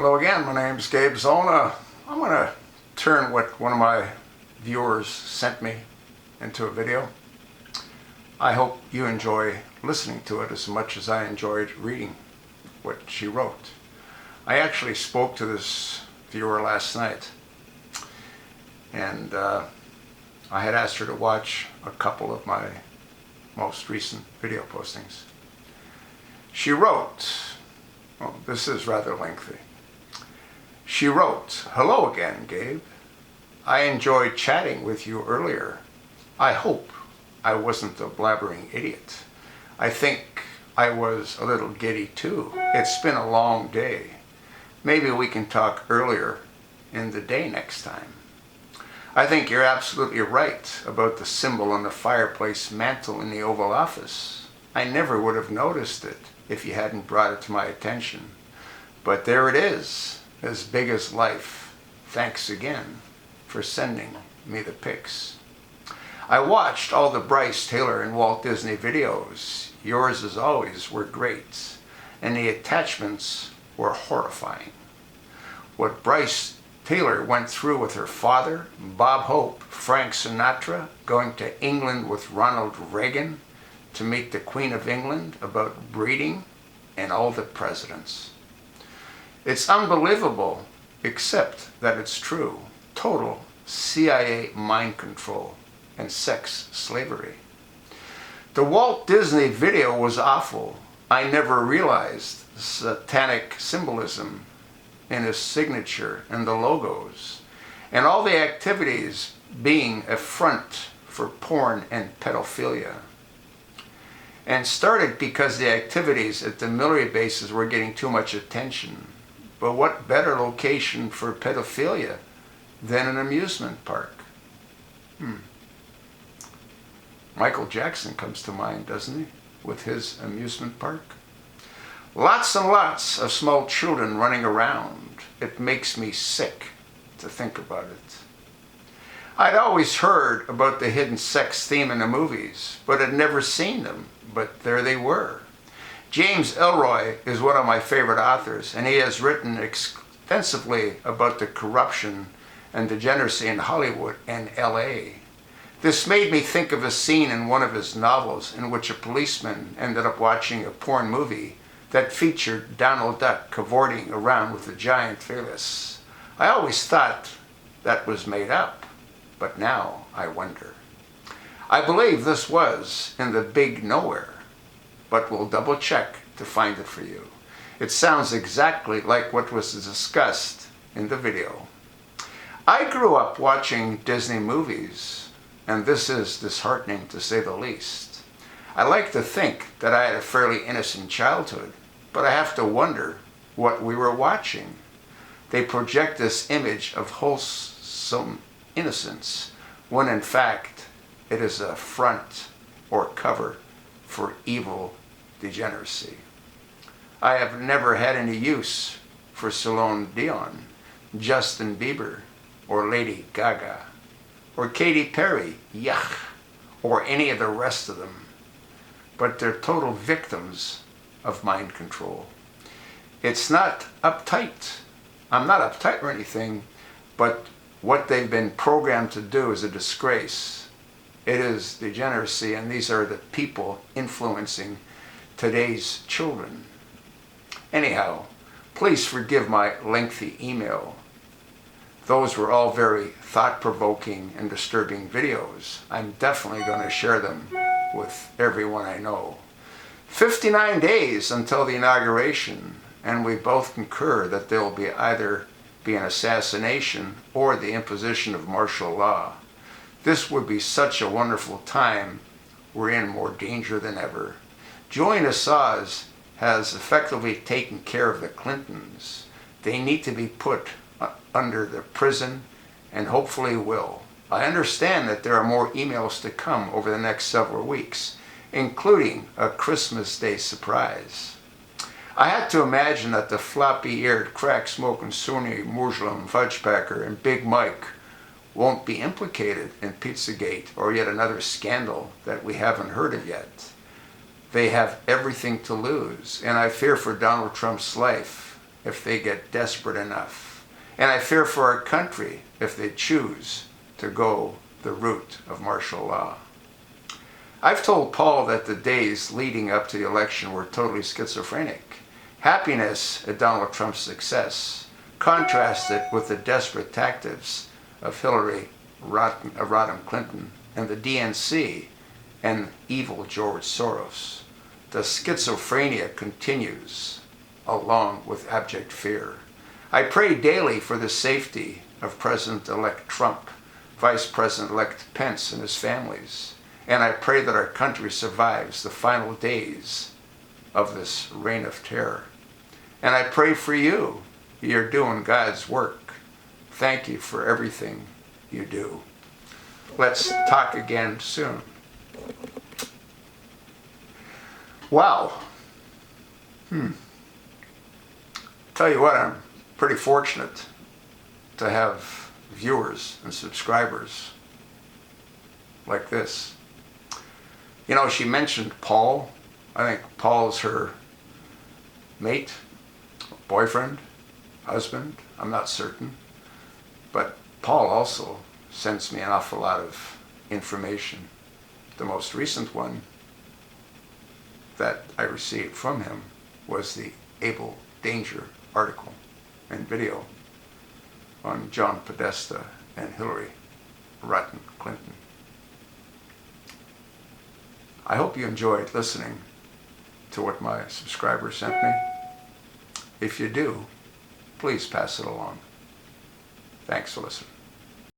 Hello again, my name's Gabe Zona. I'm going to turn what one of my viewers sent me into a video. I hope you enjoy listening to it as much as I enjoyed reading what she wrote. I actually spoke to this viewer last night, and I had asked her to watch a couple of my most recent video postings. She wrote, well, this is rather lengthy. She wrote, "Hello again, Gabe. I enjoyed chatting with you earlier. I hope I wasn't a blabbering idiot. I think I was a little giddy too. It's been a long day. Maybe we can talk earlier in the day next time. I think you're absolutely right about the symbol on the fireplace mantle in the Oval Office. I never would have noticed it if you hadn't brought it to my attention. But there it is, as big as life. Thanks again for sending me the pics. I watched all the Bryce Taylor and Walt Disney videos. Yours, as always, were great, and the attachments were horrifying. What Bryce Taylor went through with her father, Bob Hope, Frank Sinatra, going to England with Ronald Reagan to meet the Queen of England about breeding, and all the presidents. It's unbelievable, except that it's true. Total CIA mind control and sex slavery. The Walt Disney video was awful. I never realized satanic symbolism in his signature and the logos, and all the activities being a front for porn and pedophilia. And started because the activities at the military bases were getting too much attention. But what better location for pedophilia than an amusement park? Michael Jackson comes to mind, doesn't he, with his amusement park? Lots and lots of small children running around. It makes me sick to think about it. I'd always heard about the hidden sex theme in the movies, but had never seen them. But there they were. James Ellroy is one of my favorite authors, and he has written extensively about the corruption and degeneracy in Hollywood and LA. This made me think of a scene in one of his novels in which a policeman ended up watching a porn movie that featured Donald Duck cavorting around with a giant phallus. I always thought that was made up, but now I wonder. I believe this was in the Big Nowhere, but we'll double check to find it for you. It sounds exactly like what was discussed in the video. I grew up watching Disney movies, and this is disheartening to say the least. I like to think that I had a fairly innocent childhood, but I have to wonder what we were watching. They project this image of wholesome innocence, when in fact it is a front or cover for evil degeneracy. I have never had any use for Celine Dion, Justin Bieber, or Lady Gaga, or Katy Perry, yuck, or any of the rest of them, but they're total victims of mind control. It's not uptight. I'm not uptight or anything, but what they've been programmed to do is a disgrace. It is degeneracy, and these are the people influencing today's children. Anyhow, please forgive my lengthy email. Those were all very thought-provoking and disturbing videos. I'm definitely going to share them with everyone I know. 59 days until the inauguration, and we both concur that there will be either be an assassination or the imposition of martial law. This would be such a wonderful time. We're in more danger than ever. Julian Assange has effectively taken care of the Clintons. They need to be put under the prison, and hopefully will. I understand that there are more emails to come over the next several weeks, including a Christmas Day surprise. I had to imagine that the floppy-eared, crack-smoking Sunni Muslim fudgepacker and Big Mike won't be implicated in Pizzagate or yet another scandal that we haven't heard of yet. They have everything to lose, and I fear for Donald Trump's life if they get desperate enough. And I fear for our country if they choose to go the route of martial law. I've told Paul that the days leading up to the election were totally schizophrenic. Happiness at Donald Trump's success contrasted with the desperate tactics of Hillary Rodham Clinton and the DNC and evil George Soros. The schizophrenia continues along with abject fear. I pray daily for the safety of President-elect Trump, Vice President-elect Pence and his families, and I pray that our country survives the final days of this reign of terror. And I pray for you. You're doing God's work. Thank you for everything you do. Let's talk again soon. Wow. Tell you what, I'm pretty fortunate to have viewers and subscribers like this. You know, she mentioned Paul. I think Paul's her mate, boyfriend, husband. I'm not certain. But Paul also sends me an awful lot of information. The most recent one that I received from him was the Abel Danger article and video on John Podesta and Hillary Rodham Clinton. I hope you enjoyed listening to what my subscriber sent me. If you do, please pass it along. Thanks for listening.